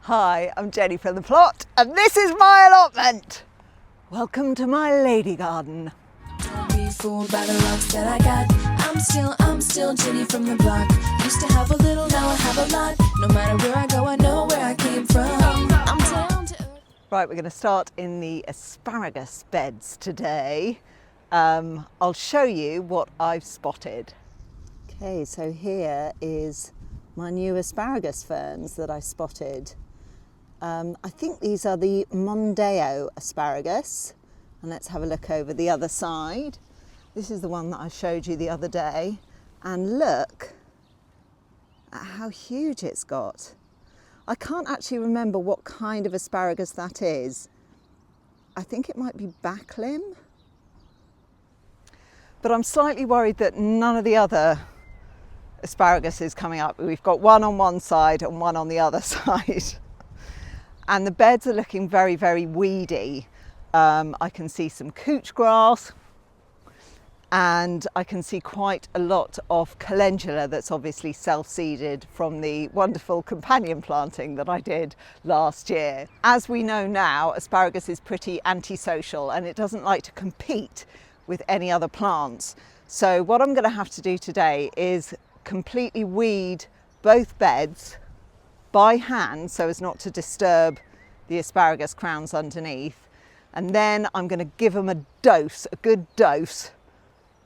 Hi, I'm Jenny from the plot, and this is my allotment. Welcome to my lady garden. Don't be fooled by the looks that I got. I'm still Jenny from the block. Used to have a little, now I have a lot. No matter where I go, I know where I came from. I'm down to earth. Right, we're going to start in the asparagus beds today. I'll show you what I've spotted. Okay, so here is my new asparagus ferns that I spotted. I think these are the Mondeo asparagus, and let's have a look over the other side. This is the one that I showed you the other day, and look at how huge it's got. I can't actually remember what kind of asparagus that is. I think it might be backlim, but I'm slightly worried that none of the other asparagus is coming up. We've got one on one side and one on the other side. And the beds are looking very, very weedy. I can see some couch grass, and I can see quite a lot of calendula that's obviously self-seeded from the wonderful companion planting that I did last year. As we know now, asparagus is pretty antisocial and it doesn't like to compete with any other plants. So what I'm going to have to do today is completely weed both beds by hand so as not to disturb the asparagus crowns underneath, and then I'm going to give them a good dose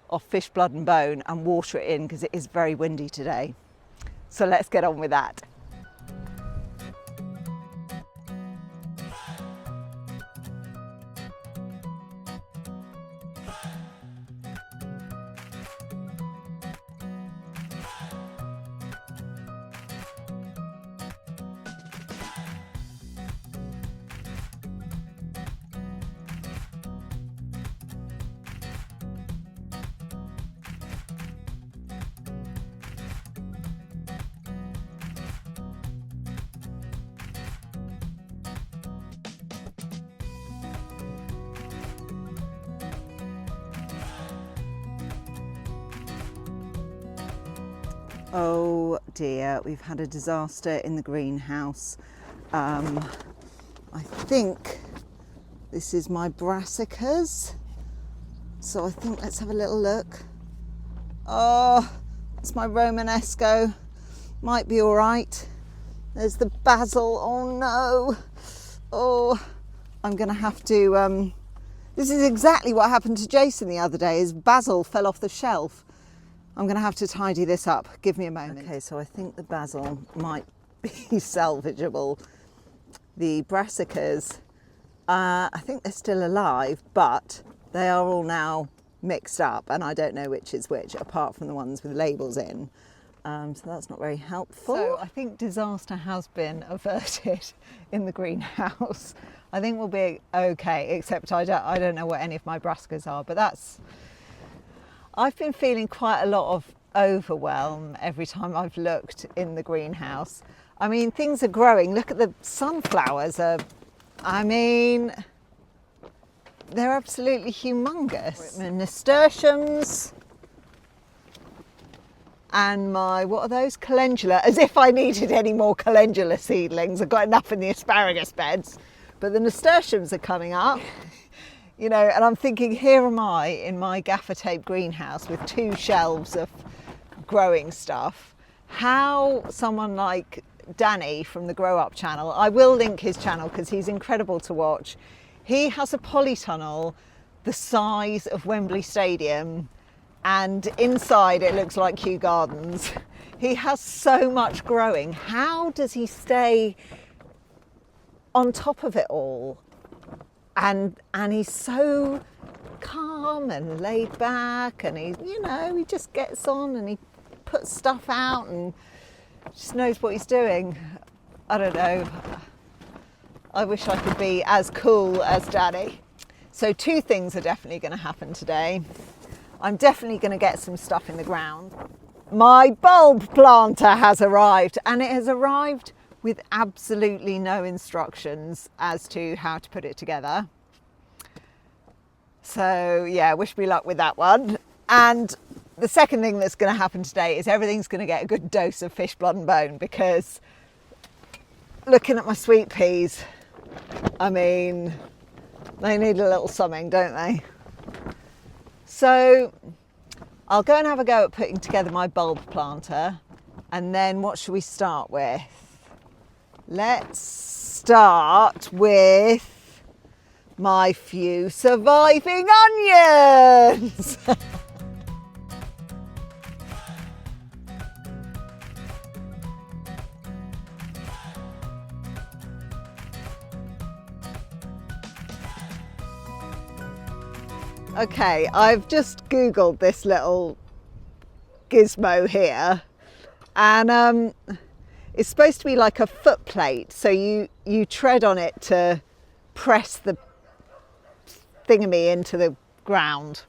of fish blood and bone and water it in because it is very windy today. So let's get on with that. Oh dear, we've had a disaster in the greenhouse. I think this is my brassicas. So I think let's have a little look. Oh, it's my Romanesco. Might be all right. There's the basil. Oh no. Oh, I'm gonna have to, this is exactly what happened to Jason the other day. His basil fell off the shelf. I'm going to have to tidy this up. Give me a moment. Okay, so I think the basil might be salvageable. The brassicas, I think they're still alive, but they are all now mixed up and I don't know which is which, apart from the ones with labels in. So that's not very helpful. So I think disaster has been averted in the greenhouse. I think we'll be okay, except I don't know what any of my brassicas are, but I've been feeling quite a lot of overwhelm every time I've looked in the greenhouse. I mean, things are growing. Look at the sunflowers. I mean, they're absolutely humongous. My nasturtiums and my, what are those? Calendula, as if I needed any more calendula seedlings. I've got enough in the asparagus beds, but the nasturtiums are coming up. You know, and I'm thinking, here am I in my gaffer tape greenhouse with 2 shelves of growing stuff. How someone like Danny from the Grow Up channel, I will link his channel because he's incredible to watch. He has a polytunnel the size of Wembley Stadium, and inside it looks like Kew Gardens. He has so much growing. How does he stay on top of it all? And he's so calm and laid back, and he just gets on and he puts stuff out and just knows what he's doing. I don't know. I wish I could be as cool as Danny. So 2 things are definitely going to happen today. I'm definitely going to get some stuff in the ground. My bulb planter has arrived, and it has arrived with absolutely no instructions as to how to put it together. So yeah, wish me luck with that one. And the second thing that's going to happen today is everything's going to get a good dose of fish blood and bone, because looking at my sweet peas. I mean, they need a little something, don't they? So I'll go and have a go at putting together my bulb planter, and then what should we start with? Let's start with my few surviving onions. Okay, I've just Googled this little gizmo here, and it's supposed to be like a foot plate, so you tread on it to press the thingamy into the ground.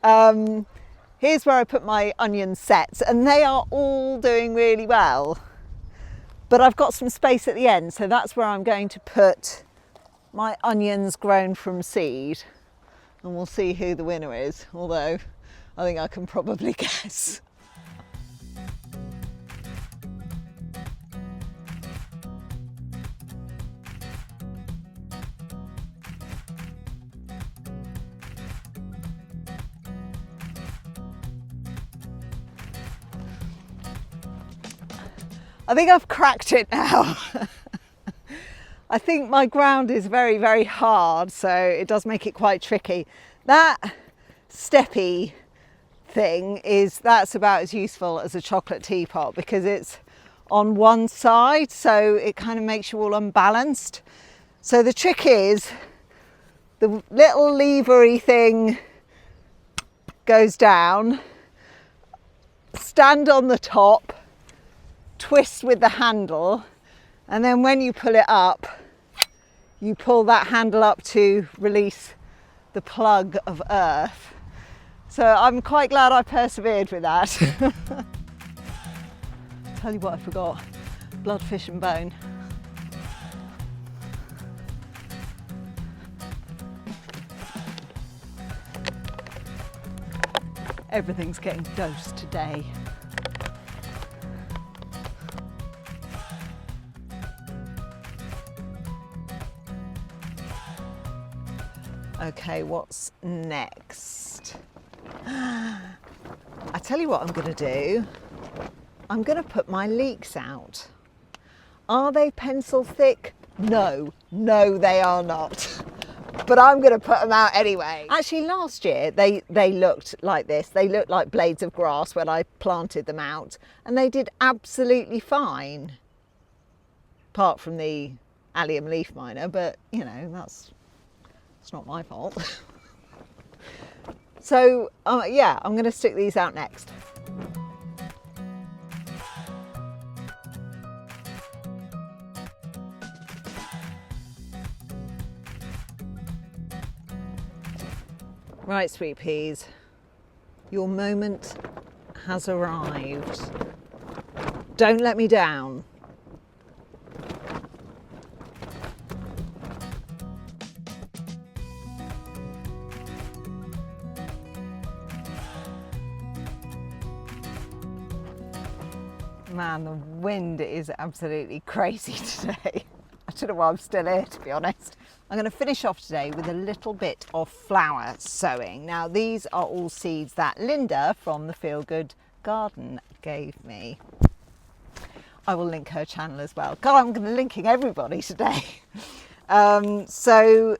Here's where I put my onion sets, and they are all doing really well, but I've got some space at the end, so that's where I'm going to put my onions grown from seed, and we'll see who the winner is, although I think I can probably guess. I think I've cracked it now. I think my ground is very, very hard, so it does make it quite tricky. That steppy thing that's about as useful as a chocolate teapot, because it's on one side, so it kind of makes you all unbalanced. So the trick is the little levery thing goes down, stand on the top, twist with the handle, and then when you pull it up, you pull that handle up to release the plug of earth. So I'm quite glad I persevered with that. Tell you what I forgot, blood, fish and bone. Everything's getting dosed today. Okay, what's next? I tell you what I'm going to do. I'm going to put my leeks out. Are they pencil thick? No, they are not. But I'm going to put them out anyway. Actually, last year they looked like this. They looked like blades of grass when I planted them out, and they did absolutely fine. Apart from the allium leaf miner, but you know, that's not my fault. So yeah, I'm going to stick these out next. Right, sweet peas, your moment has arrived. Don't let me down. Man, the wind is absolutely crazy today. I don't know why I'm still here, to be honest. I'm going to finish off today with a little bit of flower sowing. Now, these are all seeds that Linda from the Feel Good Garden gave me. I will link her channel as well. God, I'm going to be linking everybody today. So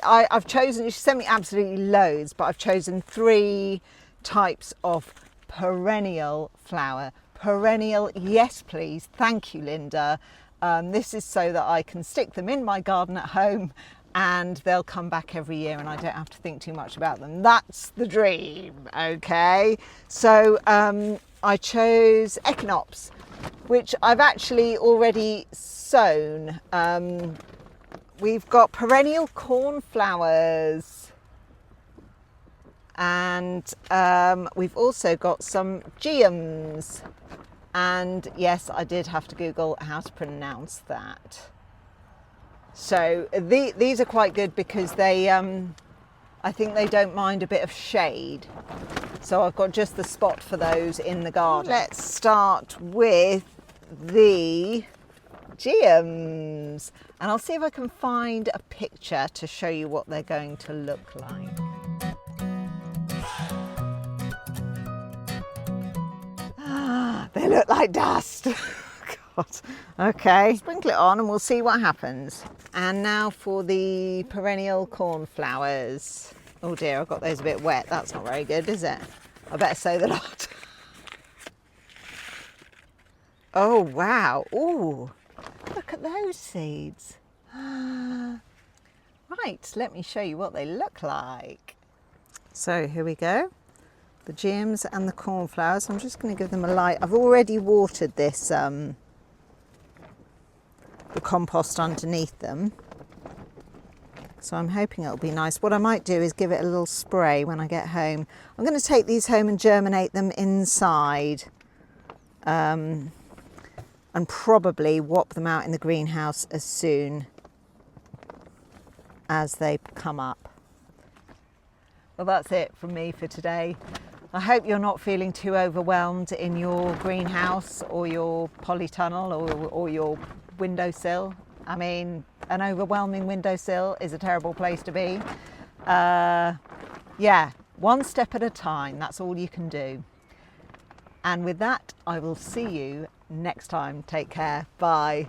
I've chosen, she sent me absolutely loads, but I've chosen 3 types of perennial flower. Perennial, yes please, thank you Linda. This is so that I can stick them in my garden at home and they'll come back every year and I don't have to think too much about them. That's the dream, okay? So I chose Echinops, which I've actually already sown. We've got perennial cornflowers, and we've also got some geums. And yes, I did have to Google how to pronounce that. So these are quite good because they, I think they don't mind a bit of shade. So I've got just the spot for those in the garden. Let's start with the geums, and I'll see if I can find a picture to show you what they're going to look like. They look like dust. God. Okay, sprinkle it on and we'll see what happens. And now for the perennial cornflowers. Oh dear, I've got those a bit wet. That's not very good, is it? I better sow the lot. Oh wow. Ooh, look at those seeds. Right, let me show you what they look like. So here we go. The geums and the cornflowers. I'm just going to give them a light. I've already watered this, the compost underneath them. So I'm hoping it'll be nice. What I might do is give it a little spray when I get home. I'm going to take these home and germinate them inside. And probably whop them out in the greenhouse as soon as they come up. Well, that's it from me for today. I hope you're not feeling too overwhelmed in your greenhouse or your polytunnel or your windowsill. I mean, an overwhelming windowsill is a terrible place to be. Yeah, one step at a time, that's all you can do. And with that, I will see you next time. Take care. Bye.